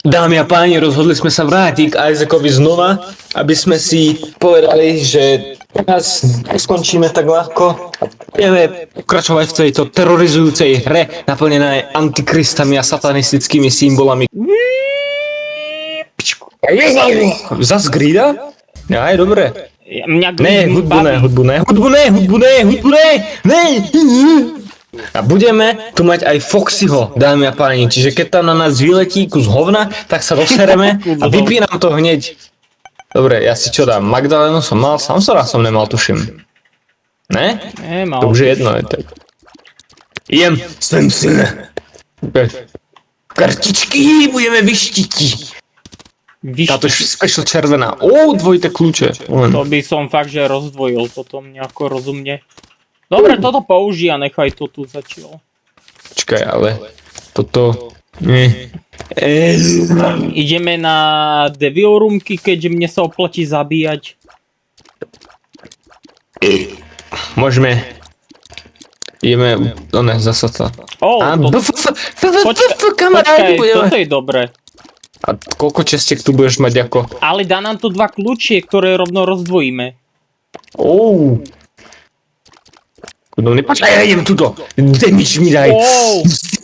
Dámy a páni, rozhodli sme sa vrátiť k Isaacovi znova, aby sme si povedali, že teraz skončíme tak ľahko. Budeme pokračovať v tejto terorizujúcej hre, naplnená antikristami a satanistickými symbolami. Zas grida? Aj, dobre. Ne, hudbu ne. A budeme tu mať aj Foxyho, dámy a páni, čiže keď tam na nás vyletí kus hovna, tak sa rozsereme a vypínam to hneď. Dobre, ja si čo dám? Magdalenu som mal, Samsora som nemal, tuším. Ne? Nemal. To už je jedno, je tak. Idem, sem syne. Kartičky budeme vyštiti. Táto special červená. Dvojité kľúče. To by som fakt, že rozdvojil potom nejako rozumne. Dobre, toto použij a nechaj to tu zatiaľ. Počkaj, ale toto... Ideme na Devil Roomky, keďže mne sa oplatí zabíjať. Môžeme... Ideme... zasa to. Počkaj, toto je dobré. A koľko čestiek tu budeš mať ako? Ale dá nám tu 2 kľúčie, ktoré rovno rozdvojíme. Počkaj, ja idem tuto. Damage mi daj.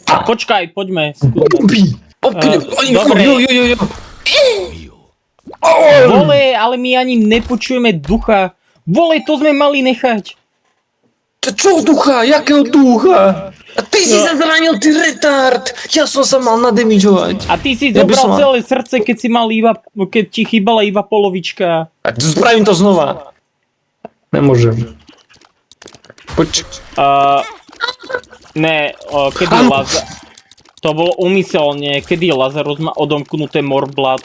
Počkaj, poďme. Dobre. Vole, ale my ani nepočujeme ducha. Vole, to sme mali nechať. Čo ducha? Jakého ducha? A ty si sa zranil, ty retard. Ja som sa mal nademižovať. A ty si zobral celé srdce, keď ti chýbala iba polovička. A spravím to znova. Nemôžem. Poď. Kedy Lazar... To bolo úmyselne, kedy Lazarus má odomknuté Morblat.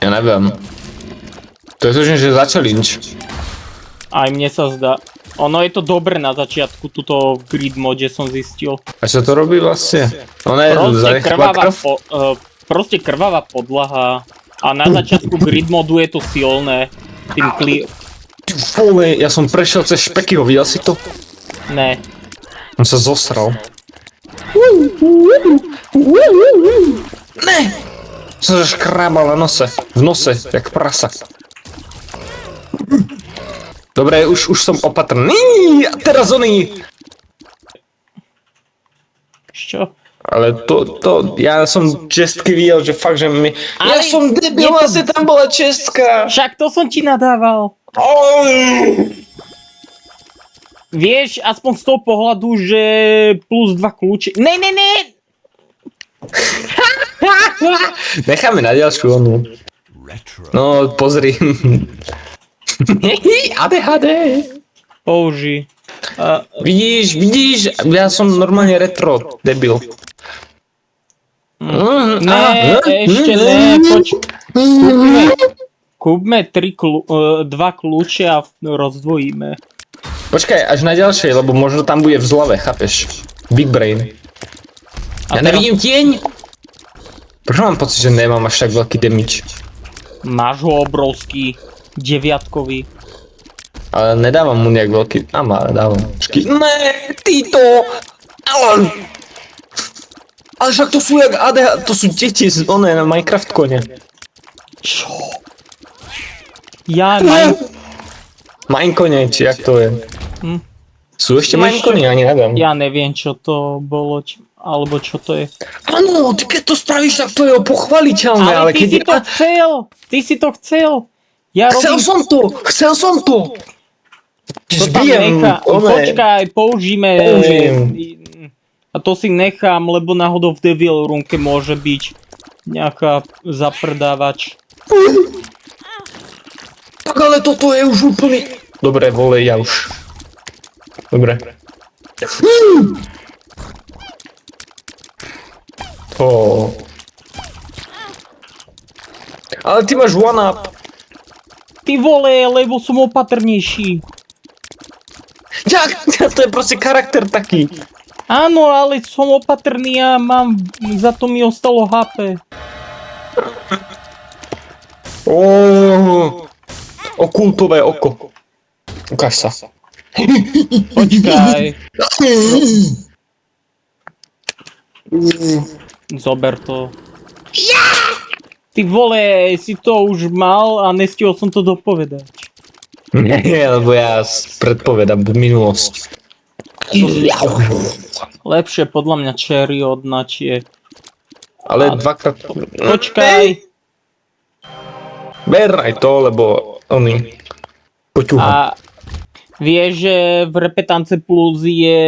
Ja neviem. To je točne, že za challenge. Aj mne sa zdá. Ono je to dobre na začiatku, tuto v grid mode som zistil. A čo to robí vlastne? Proste krvavá podlaha. A na začiatku grid modu je to silné. Tým Vole, ja som prešiel cez Špekyho, videl si to? Ne. On sa zosral. Ne! Som sa škrábal na nose. V nose, jak prasa. Dobre, už som opatrný. A teraz oný. Čo? Ale ja som čestky videl, že fakt, že mi... Ja som debil, vlastne tam bola čestka. Však to som ti nadával. Vieš, aspoň z toho pohľadu, že plus 2 kľúče... Ne! Necháme na ďalšiu onu. No, pozri. ADHD. Použi. Vidíš, ja som normálne retro, debil. Ešte ne, Kúpme 2 kľúče a rozdvojíme. Počkaj, až na ďalšej, lebo možno tam bude v zlave, chápeš? Big brain. Ja nevidím tieň! Prečo mám pocit, že nemám až tak veľký damage? Máš ho obrovský, 9-kový. Ale nedávam mu nejak veľký... dávam. Ne, týto! Ale však to sú jak ADH... To sú deti z na Minecraft kone. Čo? Minecone, či jak to je? Sú ešte Minecone? Ani neviem. Ja neviem, čo to bolo, alebo čo to je. Áno, ty keď to spravíš, tak to je pochvaliteľné, ale ty si to chcel! Ty si to chcel! Chcel som to! To tam nechá, počkaj, použijeme. A to si nechám, lebo náhodou v Devil Roomke môže byť nejaká zaprdávač. Tak ale toto je už úplný... Dobre, vole, ja už. Dobre. Ale ty máš one-up. Ty vole, lebo som opatrnejší. Jak? To je proste charakter taký. Áno, ale som opatrný a za to mi ostalo HP. Okultové oko. Ukáž sa. Počkaj. Zober to. Ty vole, si to už mal a nestihol som to dopovedať. Nie, lebo ja predpovedám minulosť. Lepšie podľa mňa cherry od načie. Ale dvakrát... Počkaj. Ber aj to, lebo oni poťuhá. A vieš, že v Repetance Plus je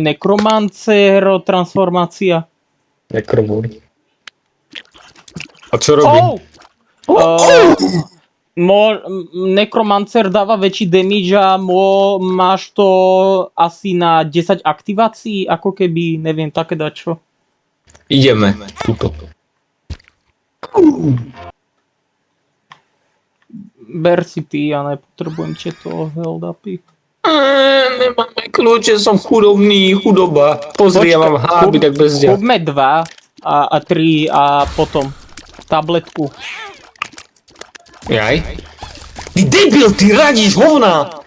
Necromancer transformácia? Nekrobúr. A čo robí? Necromancer dáva väčší damage a máš to asi na 10 aktivácií, ako keby, neviem, také dačo. Ideme. Tuto. Ber si ty, ja nepotrebujem tieto held upy. Nemáme kľúče, som chudobný, chudoba. Pozri, ja mám háby, tak bezdia. Kúpme 2 a 3 a potom tabletku. Jaj? Ty debil, ty radíš hovna!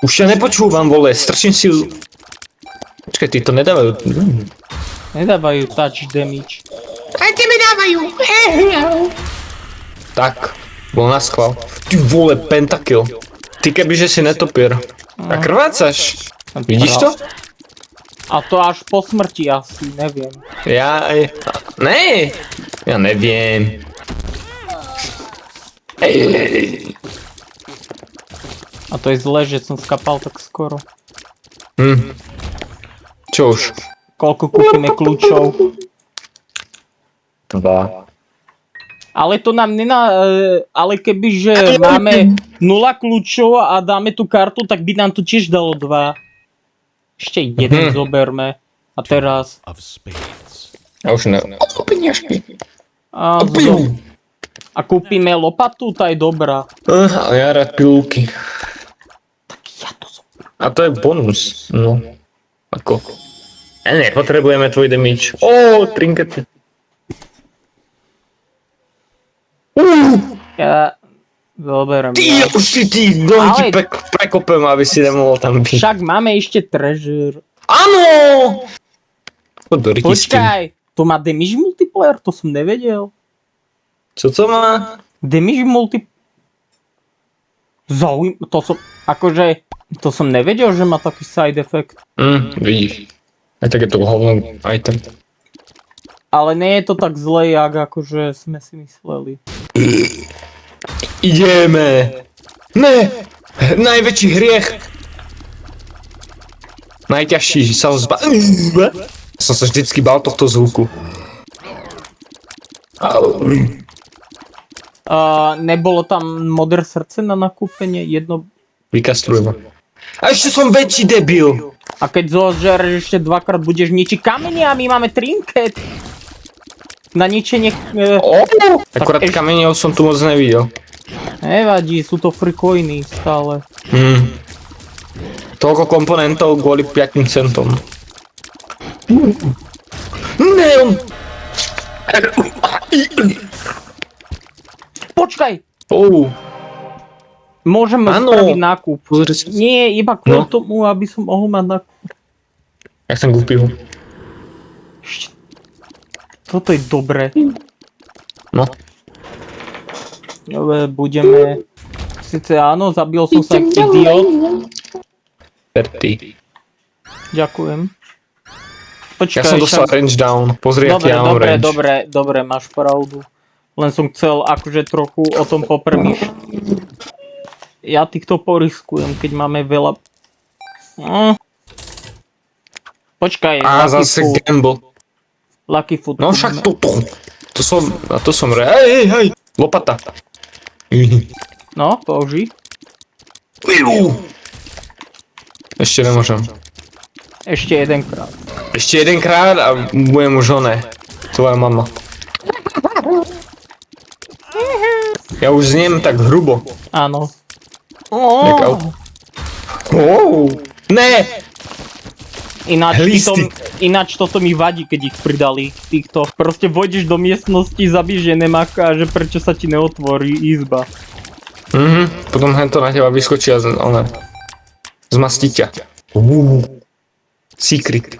Už ťa nepočúvam, vole, strašne si... Počkaj, ty to nedávajú. Nedávajú touch damage. Aj tebe dávajú. Tak, bol na schvál. Ty vole, pentakill. Ty kebyže si netopír. A krvácaš. Vidíš to? A to až po smrti asi, neviem. Ne, ja neviem. A to je zle, že som skapal tak skoro. Čo už? Koľko kúpime kľúčov? 2. Ale to nám ale kebyže máme 0 kľúčov a dáme tú kartu, tak by nám to tiež dalo 2. Ešte jeden zoberme. A teraz... Ja už ne... Peniažky. A kúpime lopatu, tá je dobrá. Ale ja rád pilulky. Tak ja to zoberiem. A to je bonus. No. Ako? Nepotrebujeme tvoj damage. Trinkety. Ja zoberiem. Ty, už si ty, nohy ti prekopem, aby si nemohol tam byť. Však máme ešte treasure. Áno! Počkaj, to má damage multiplayer, to som nevedel. Čo to má? Damage to som nevedel, že má taký side effect. Vidíš. Aj tak je to hovno item. Ale nie je to tak zle, jak akože sme si mysleli. Ideme! Ne! Najväčší hriech! Najťažší sa ho Som sa vždycky bál tohto zvuku. Nebolo tam modré srdce na nakúpenie? Jedno... Vykastrujem. A ešte som väčší debil! A keď zožereš ešte 2-krát budeš ničiť kamene a my máme trinket! Na ničenie... Akurát kameňov som tu moc nevidel. Nevadí, sú to free coiny stále. Toľko komponentov kvôli 5 centom. Ne, Počkaj! Môžeme spraviť nákup. Nie, iba kvôli tomu, aby som mohol mať nákup. Ja som kúpil. Toto je dobré. No. Budeme... Sice áno, zabil som sa idiot. Ďakujem. Počkaj, ja som dostal range down. Pozri, aký ja mám range. Dobre, máš pravdu. Len som chcel akože trochu o tom popremýšľať. Ja týchto poriskujem, keď máme veľa... Počkaj, zase gamble. Lucky food. No však to som hej, lopata. No, použij. Ešte nemôžem. Ešte jedenkrát. Ešte jedenkrát a budem už tvoja mama. Ja už zniem tak hrubo. Áno. Ne! Ináč toto mi vadí, keď ich pridali týchto. Proste vojdeš do miestnosti, zabíš jenemáka a že prečo sa ti neotvorí izba. Potom hento na teba vyskočí a zmastí ťa. Secret.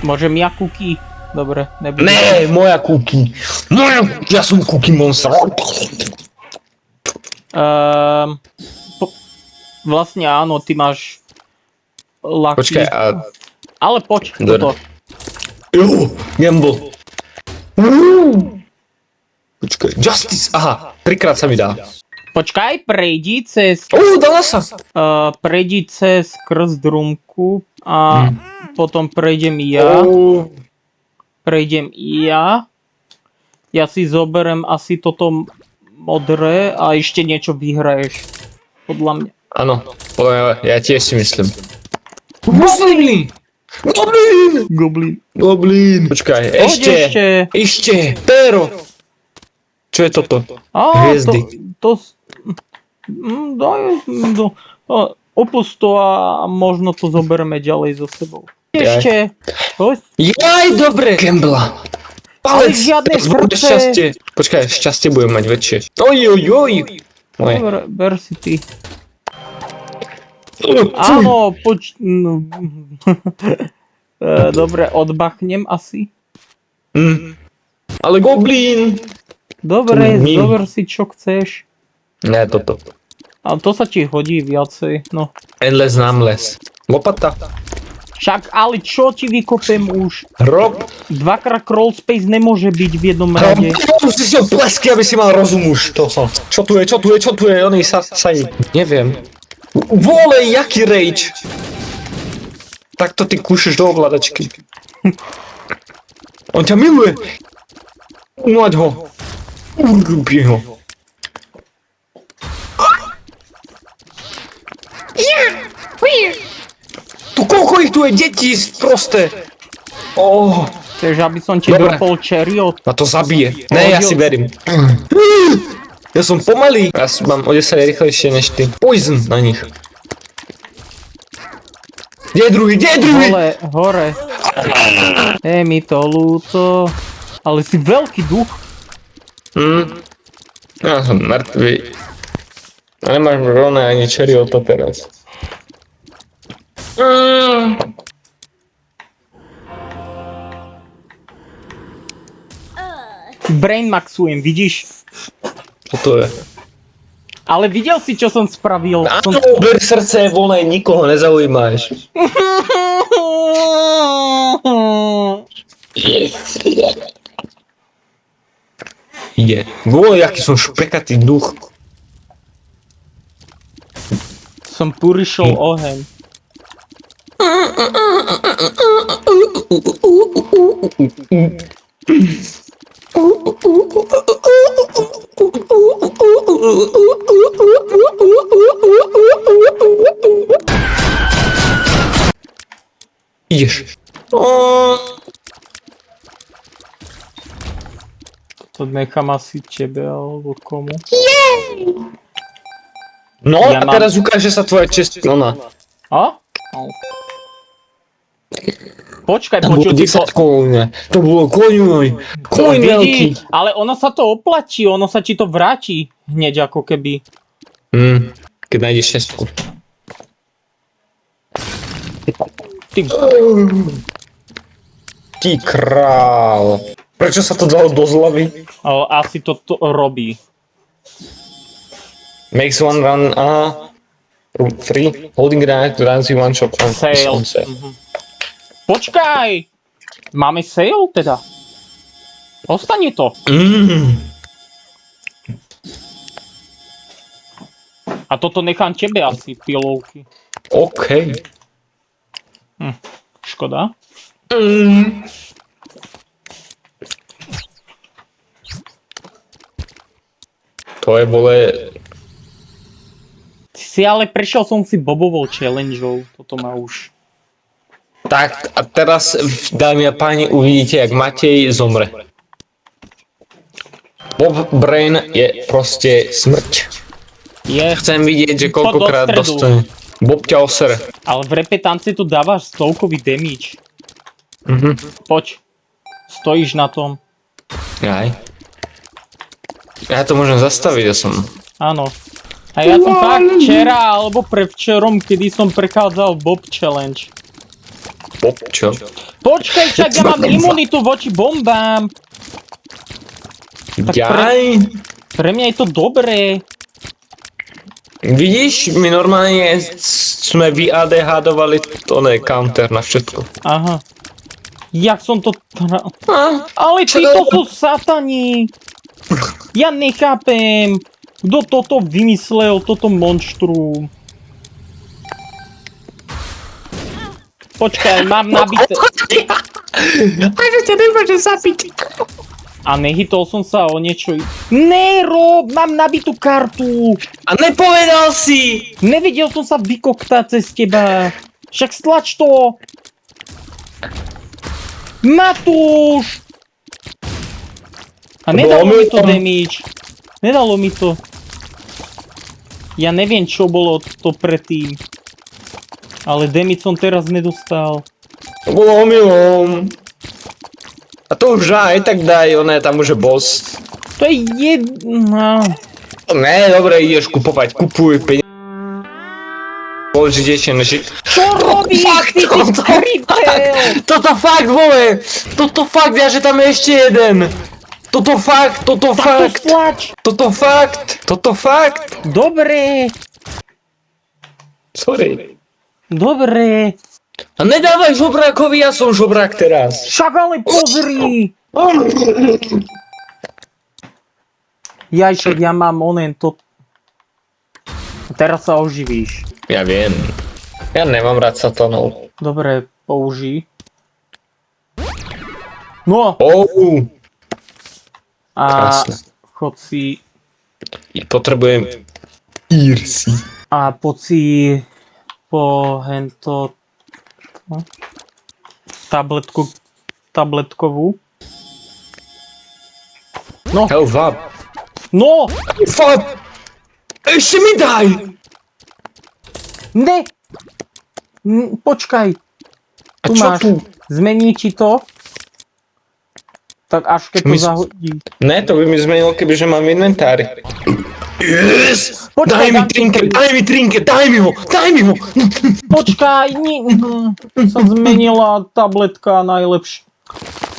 Môžem ja cookie? Dobre, nebudem. Ne, moja cookie. Ja som cookie monster. Vlastne áno, ty máš lucky. Počkaj, Ale poď, Dobre. toto. Gamble. Počkaj, Justice, aha, 3-krát sa mi dá. Počkaj, prejdi cez... Dala sa. Prejdi cez krzdrumku a potom prejdem ja. Prejdem ja. Ja si zoberem asi toto modré a ešte niečo vyhraješ. Podľa mňa. Áno, podľa mňa, ja tiež si myslím. Goblin. Počkaj, ešte. Pero. Čo je toto? Hviezdy. Opust to a možno to zoberieme ďalej so sebou. Ešte. Jaj, dobre. Gambla. Ale žiadne srdce. Počkaj, šťastie budem mať väčšie. Ojojoj. Dobre, ber si ty. Áno, dobre, odbachnem asi. Ale goblín. Dobre, zober si čo chceš. Ne, toto. Ale to sa ti hodí viacej, no. Endless námles. Lopata. Však, ale čo ti vykopem už? Rob. Dvakrát crawl space nemôže byť v jednom rade. Musíš si ho plesky, aby si mal rozum už. To som. Čo tu je? Oni sa... Neviem. Volej, jaký rage. Takto ty kúšeš do ovládačky. On ťa miluje. Umaď ho. Urúbi ho. Tu koľko ich tu je detí prosté. Chceš, aby som ti dropol chariot? Ma to zabije. Ne, ja si verím. Ja som pomalý. Ja mám o 10 rýchlejšie než ty. Poison na nich. Kde je druhý? Hore. Je mi to ľúto. Ale si veľký duch. Ja som mŕtvý. A nemáš rovné ani chariota teraz. Brain maxujem, vidíš? Čo to je? Ale videl si, čo som spravil? Áno, ber srdce, volej, nikoho nezaujímaš. Ide. Volej, aký som špekatý duch. Som purišol oheň. Ideš. To nechám asi tebe alebo komu. No ja a teraz ukáže sa tvoja čest. Ona. A? Počkaj, počuť si to. To bolo koň veľký. Ale ono sa to oplatí, ono sa ti to vráti hneď ako keby. Keď nájdeš šestku. Ty král. Prečo sa to dalo do zlavy? Asi to robí. Makes one run, free, holding granite, runs in one shop. Sale. Počkaj! Máme sale teda? Ostane to. A toto nechám tebe asi, pilovky. OK. Škoda. To je, vole... Si ale prešiel som si Bobovou challengeou, toto má už. Tak a teraz, dámy a páni, uvidíte, jak Matej zomre. Bob Brain je proste smrť. Chcem vidieť, že koľkokrát dostane. Bob ťa osere. Ale v repetance tu dávaš stovkový damage. Poď. Stojíš na tom. Aj. Ja to môžem zastaviť, ja som... Áno. A ja som fakt včera alebo prevčerom, kedy som prechádzal Bob Challenge. Bob čo? Počkaj, však ja mám imunitu voči bombám. Tak pre mňa je to dobré. Vidíš, my normálne sme vyADHdovali to counter na všetko. Aha. Jak som to... Ale títo sú satani. Ja nechápem. Kto toto vymyslel, toto monštrum? Počkaj, mám nabité... Prečo ťa nemôže zabiť? A nehytol som sa o niečo... Nerob! Mám nabitú kartu! A nepovedal si! Nevedel som sa vykoktať cez teba. Však stlač to! Matúš! A nedalo mi to damage. Nedalo mi to. Ja neviem, čo bolo to predtým. Ale damage som teraz nedostal. To bolo omylom. A to už aj tak daj, tam už je boss. To je jedna... Ne, dobre, ideš kupovať, kupuj peniaze. Dôležitejšie než... Čo robíš? Ty si skriptel! Toto fakt, vole! Toto fakt, ja, že tam je ešte jeden! Toto fakt! Stlač! Toto fakt! Dobre! Sorry. Dobre! A nedávaj žobrákovi, ja som žobrák teraz. Však ale pozri! Jaj, však ja mám onen to... Teraz sa oživíš. Ja viem. Ja nemám rád satanov. Dobre, použij. No! A Krásne. chod si... Potrebujem írsy. A poď si po hento... tabletkovú. No! Health up. No! Fuck! Ešte mi daj! Ne! Počkaj! A Tu čo máš. tu? Zmení ti to? Tak až keď to zahodí. Ne, to by mi zmenilo, kebyže mám v inventári. Yes! Počkaj, Daj mi trinket, daj mi ho! Počkaj, sa zmenila tabletka najlepšie.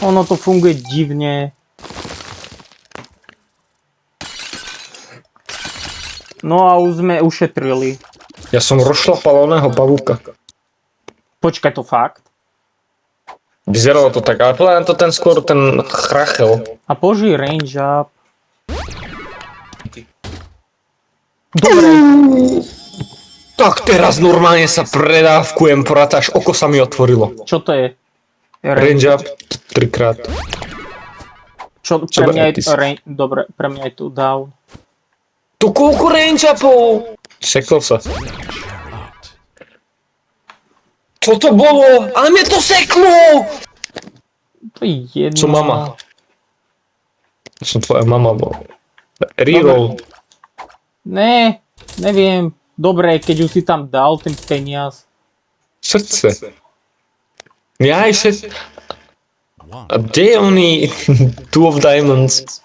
Ono to funguje divne. No a už sme ušetrili. Ja som rozšlapal oného pavúka. Počkaj, to fakt? Vyzeralo to tak, ale podľa mňa to skôr ten chrachel. A použij range up. Dobre. Tak teraz normálne sa predávkujem, porátaš, oko sa mi otvorilo. Čo to je? Range up 3-krát. Čo pre mňa je dobre, pre mňa je tu down. To koľko range upov? Sekol sa. Čo to bolo? Ale mne to seklo! To je jedno. Som mama. Som tvoja mama, bo. Reroll. Ne, neviem. Dobre, keď už si tam dal ten peniaz. Srdce. Ja ešte... A kde je oný Two of Diamonds?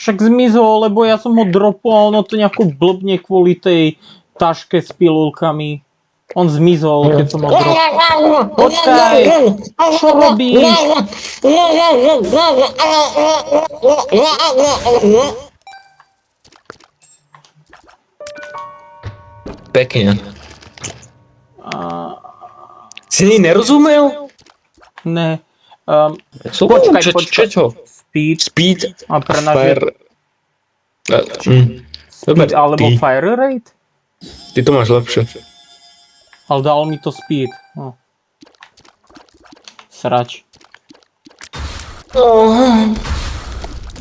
Však zmizol, lebo ja som ho dropol, ono to nejako blbne kvôli tej taške s pilulkami. On zmizol, keď som ho dropol. Počkaj, čo robíš? Pekne. Si nerozumel? Ne. Čo? Speed A pre nás fire... speed alebo fire rate? Ty to máš lepšie. Ale dal mi to speed. No. Srač.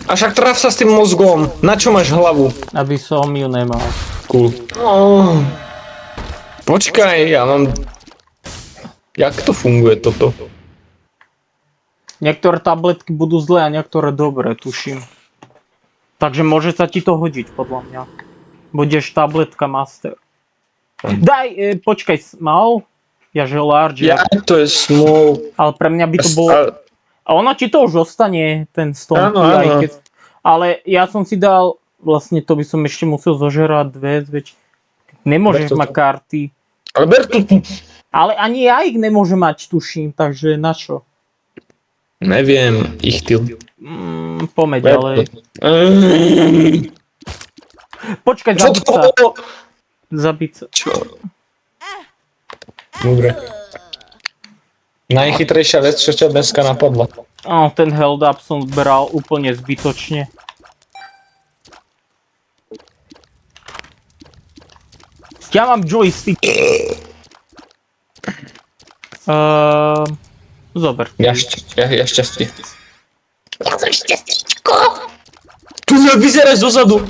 A však traf sa s tým mozgom. Na čo máš hlavu? Aby som ju nemal. Cool. Počkaj, ja mám... Jak to funguje toto? Niektoré tabletky budú zlé a niektoré dobré, tuším. Takže môže sa ti to hodiť, podľa mňa. Budeš tabletka master. Daj, počkaj, small? Ja že large. Ja, to je small. Ale pre mňa by to bolo... A ono ti to už ostane, ten stomp. Áno. Ale ja som si dal... Vlastne to by som ešte musel zožerať dve, veď... Nemôžeš mať karty. Ale ber to tu. Ale ani ja ich nemôžem mať, tuším, takže na čo? Neviem, ich ty. Poďme ďalej. Počkaj, Čo zabiť to sa. bolo? Zabiť sa. Čo? Dobre. Najchytrejšia vec, čo ťa dneska napadla. Ten held up som zberal úplne zbytočne. Ja mám joystick. Zober. Ja šťastie. Tu vyzeráš dozadu.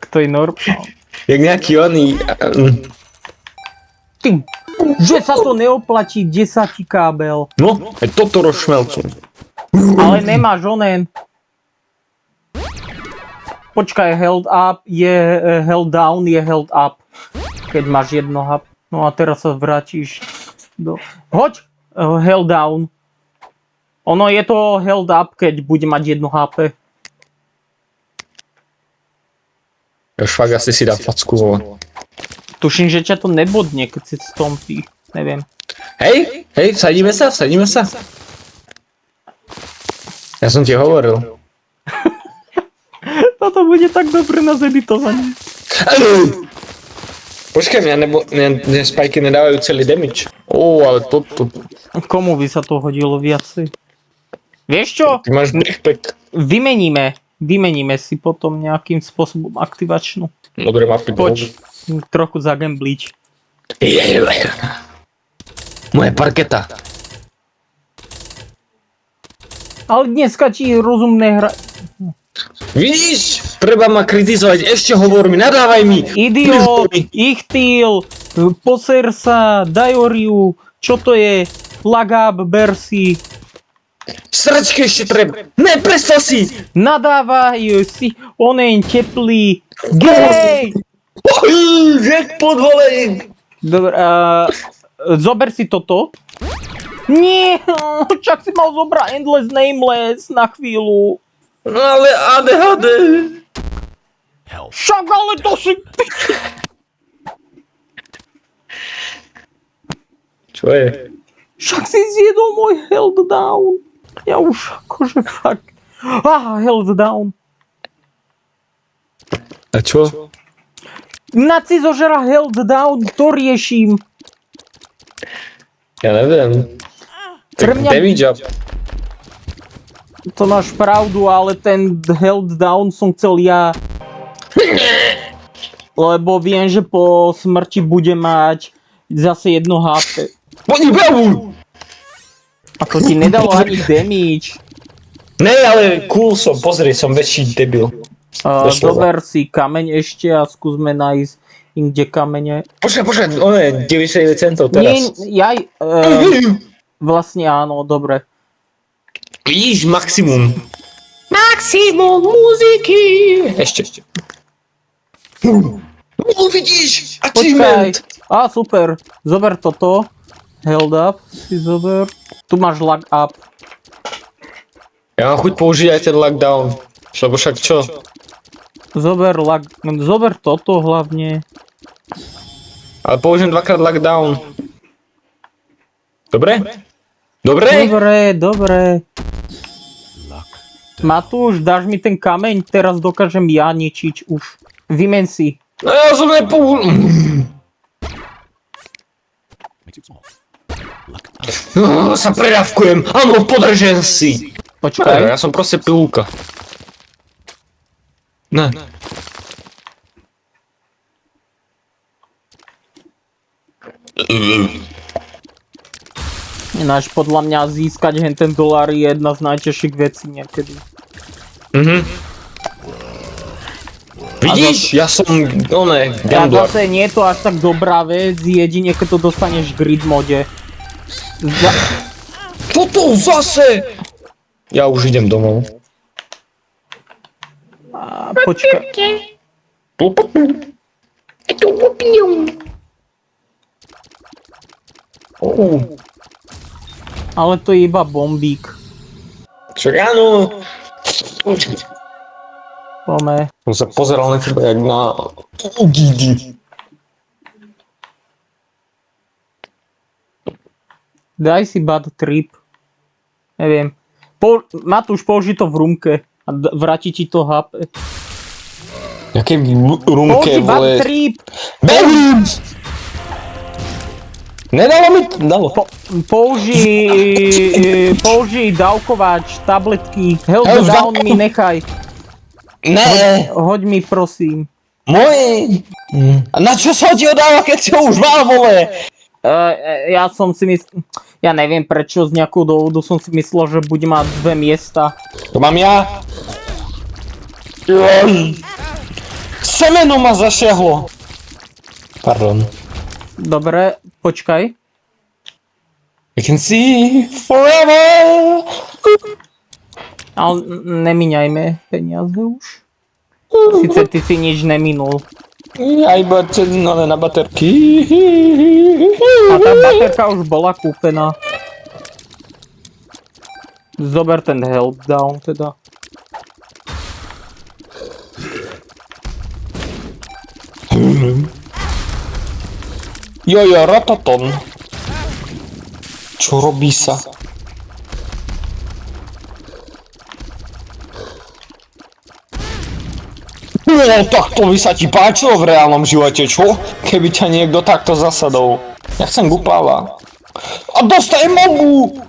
Kto je norm? Jak nejaký oný... Ty, že sa to neoplatí 10 kábel. No, aj toto rozšmelcu. Ale nemáš onen. Počkaj, held up je held down, je held up. Keď máš jedno hub. No a teraz sa vrátiš do... Hoď! Held down. Ono je to held up, keď bude mať jedno HP. Už fakt asi si dá facku, vole. Tuším, že ťa to nebodne, keď si stompí. Neviem. Hej, vsadíme sa. Ja som ti hovoril. Toto bude tak dobre na zeditovanie. Počkaj, mne spajky nedávajú celý damage. Ale toto. Komu by sa to hodilo viacej? Vieš čo? Ty máš backpack. Vymeníme si potom nejakým spôsobom aktivačnú. Dobre mapy. Poď, trochu zagambliť. Moje parketa. Ale dneska ti rozumné hra... Vidíš? Treba ma kritizovať, ešte hovor mi, nadávaj mi. Idiot, Ichtil, poser sa, Dioriu, čo to je? Lagab, Bersi. Sračky ešte treba. Ne, prestal si. Nadávaj si, onen teplý. Gej! Jak podvolej. Dobre, zober si toto. Nie, čak si mal zobrať Endless Nameless na chvíľu. No ale ADHD. Však ale to si... Čo je? Však si zjedol môj held down. Ja už akože fakt... held down. A čo? Naci zožera held down, to riešim. Ja neviem. Pre Tak mňa- damage up. To máš pravdu, ale ten held down som chcel ja. Lebo viem, že po smrti bude mať zase jedno HP. Oni behu! A to ti nedalo ani damage. Ne, ale cool som, pozri, som väčší debil. Zober si kameň ešte a skúsme nájsť inde kamene. Počkaj, ono je 99 centov Nie, teraz. vlastne áno, dobre. Vidíš, maximum. Maximum muziky. Ešte. Vidíš, Počkaj. achievement. Super. Zober toto. Held up si zober. Tu máš lag up. Ja mám chuť použiť aj ten lockdown. Lebo však čo? Zober toto hlavne. Ale použijem dvakrát lockdown. Dobre? Dobre. Matúš, dáš mi ten kameň? Teraz dokážem ja ničiť už. Vymen si. No ja som nepoužil. Sa predávkujem. Áno, podržem si. Počkaj. Ja som proste pilúka. Ne. Ináč podľa mňa získať ten dolár je jedna z najťažších vecí niekedy. Vidíš, ja som, Ja gambler. zase nie je to až tak dobrá vec, jedine keď to dostaneš v grid mode. Toto zase! Ja už idem domov. Počkaj. Ale to je iba bombík. Čo áno. Poďme. Som sa pozeral na teba jak na Gigi. Daj si bad trip. Neviem. Matúš, použij to v rumke a vráti ti to HP. Jaké rumke, Použij bad vole. trip! Behým! Nedalo mi to, dalo. Použij dávkovač, tabletky. Help Help down down. mi nechaj. Ne, Hoď mi prosím. moje. A na čo sa ti ho dáva, keď si ho už mal, vole? Ja som si myslel... Ja neviem prečo, z nejakého dôvodu som si myslel, že bude mať 2 miesta. To mám ja. Semeno ma zašiahlo. Pardon. Dobre, počkaj. I can see forever. Ale nemíňajme peniaze už. Sice ty si nič neminul. Ja iba na baterky. A tá baterka už bola kúpená. Zober ten help down teda. Jojo, rototon. Čo robí sa? No, tak to by sa ti páčilo v reálnom živote, čo? Keby ťa niekto takto zasadol. Ja chcem gupáva. A dostajem mobu!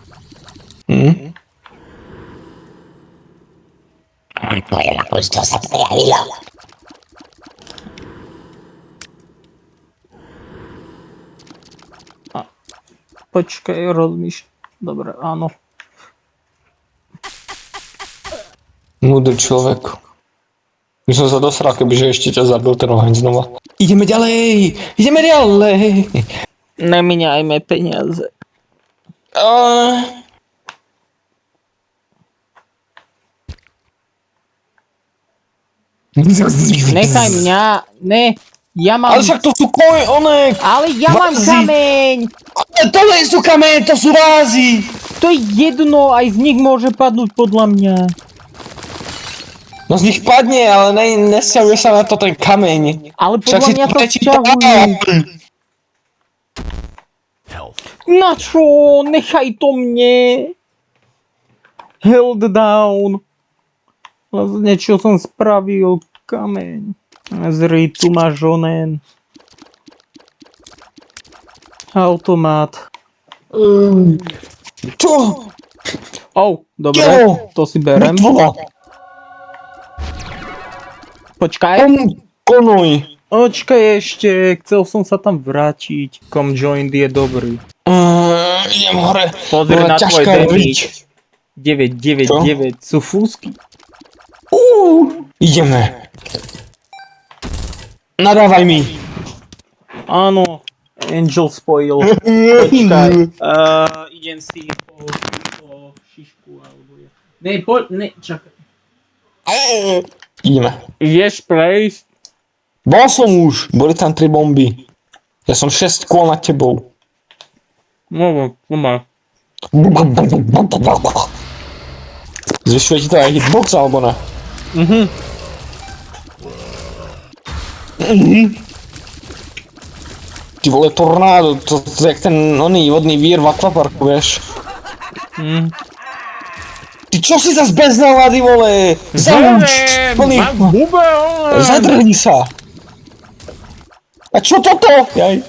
Moje lakožstvo sa prejavilo. Počkaj, rozmýšľam. Dobre, áno. Múdry človek. My som sa dosral, kebyže ešte ťa zabil ten oheň znova. Ideme ďalej! Ideme ďalej! Nemíňajme peniaze. Nechaj mňa, ne, ja mám... Ale však to sú onek! Ale ja mám vázy. kameň! Ale to nie sú kamene, to sú vázy! To je jedno, aj z nich môže padnúť podľa mňa. No z nich padne, ale nesťahuje sa na to ten kameň. Ale Však podľa si mňa to prečítal. vzťahuje. Na čo? Nechaj to mne. Held down. Vlastne čo som spravil? Kameň. Zri, tu máš onen. Automat. Čo? Dobre, Jo. to si berem. Mŕtvola. Počkaj. Konuj. Počkaj ešte, chcel som sa tam vrátiť. Conjoined je dobrý. Idem hore. Pozri na tvoj Ťažká damage. 9, 9, Čo? 9. Sú fúsky. Ideme. Nadávaj mi. Áno. Angel spoil. Počkaj. Idem si po šišku alebo ja. Ne, čakaj. Ideme. Ideš prejsť? Bol som už. Boli tam 3 bomby. Ja som 6 kôl nad tebou. No, má. Zvyšuje ti to aj hitbox, alebo ne? Ty vole, tornádo, to je jak ten oný vodný vír v akvaparku, vieš? Ty čo si zas bez nálady, vole? Zauč! Plný... Zadrhni sa! A čo toto? Jaj.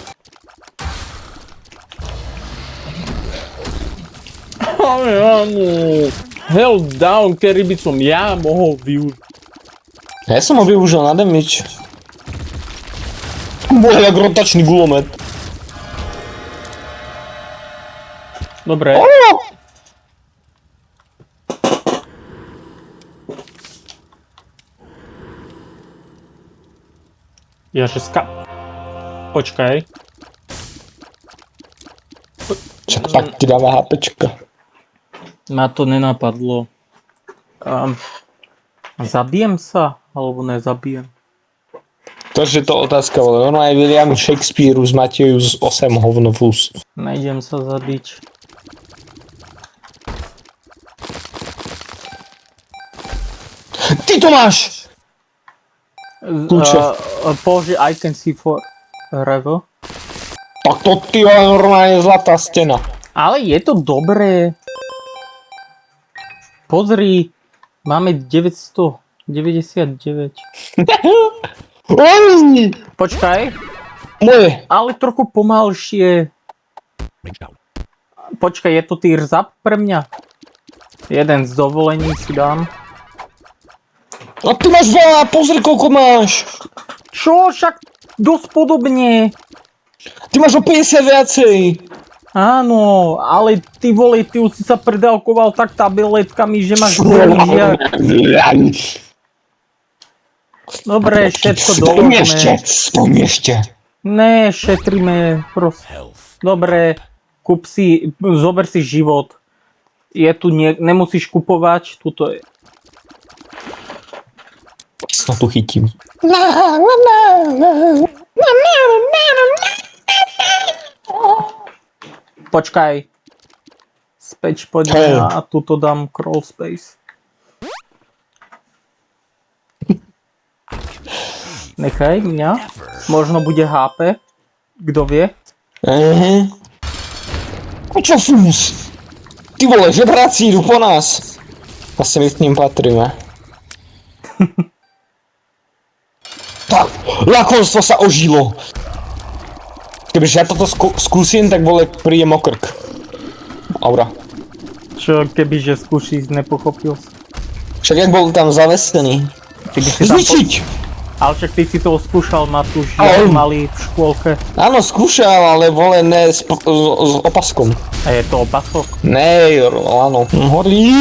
Ale áno. Held down, ktorý by som ja mohol využiť. Ja som ho využil na damage. Bude jak rotačný gulomet. Dobre. Počkaj. Čak tak ti dáva HPčka. Ma to nenapadlo. Zabijem sa? Alebo nezabijem? To je to otázka, vole. Ono aj William Shakespeare z Matejus 8 hovnovus. Nejdem sa zabiť. Ty to máš! Kľúče. Použij I can see forever. Tak to ty je normálne zlatá stena. Ale je to dobré. Pozri, máme 999. Oj! Počkaj, Moje. ale trochu pomalšie. Počkaj, je to týr zap pre mňa? Jeden z dovolení si dám. A ty máš veľa, pozri koľko máš. Čo? Však dosť podobne. Ty máš o 50 viacej. Áno, ale ty vole, ty už si sa predávkoval tak tabletkami, že máš žiak. Dobre, všetko doložme. Spoň ešte. Ne, šetríme proste. Dobre, kúp si, zober si život. Je tu nemusíš kupovať, tuto je. Sa tu chytím. Počkaj. Späť poďme a tuto dám crawl space. Nechaj mňa. Možno bude HP. Kto vie? Čo fús? Ty vole, žebráci idú po nás. Asi my k ním patríme. Tak, lakonstvo sa ožilo. Kebyže ja toto skúsim, tak vole, príjem o krk. Aura. Čo kebyže skúšiš, nepochopil si. Však jak bol tam zavesený. Ty by si tam Zničiť! Ale však ty si to skúšal, Matúš, Au. jak mali v škôlke. Áno, skúšal, ale vole, ne s opaskom. A je to opasok. Ne, áno. Horí.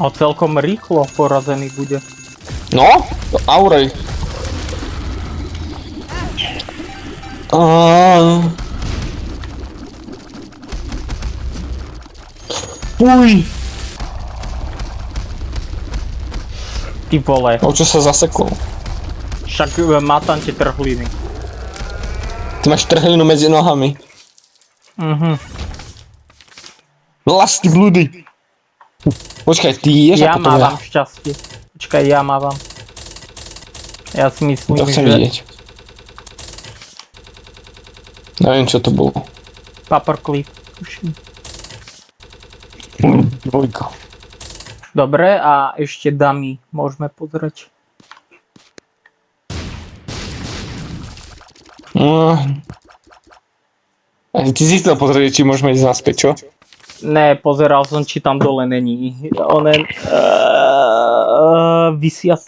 A celkom rýchlo porazený bude. No, aurej. Uj. Ty vole, O čo sa zasekol? však má tam tie trhliny. Ty máš trhlinu medzi nohami. Vlasti blúdy. Počkaj, ty ješ Ja a potom mávam šťastie. Počkaj, ja mávam. Ja si myslím, To chcem že vidieť. Neviem, čo to bolo. paperclip. tuším. Dvojka. Dobre, a ešte dummy môžeme pozrieť. Ty si chcel pozrieť, či môžeme ísť naspäť, čo? Ne, pozeral som, či tam dole není. Onen... vysia...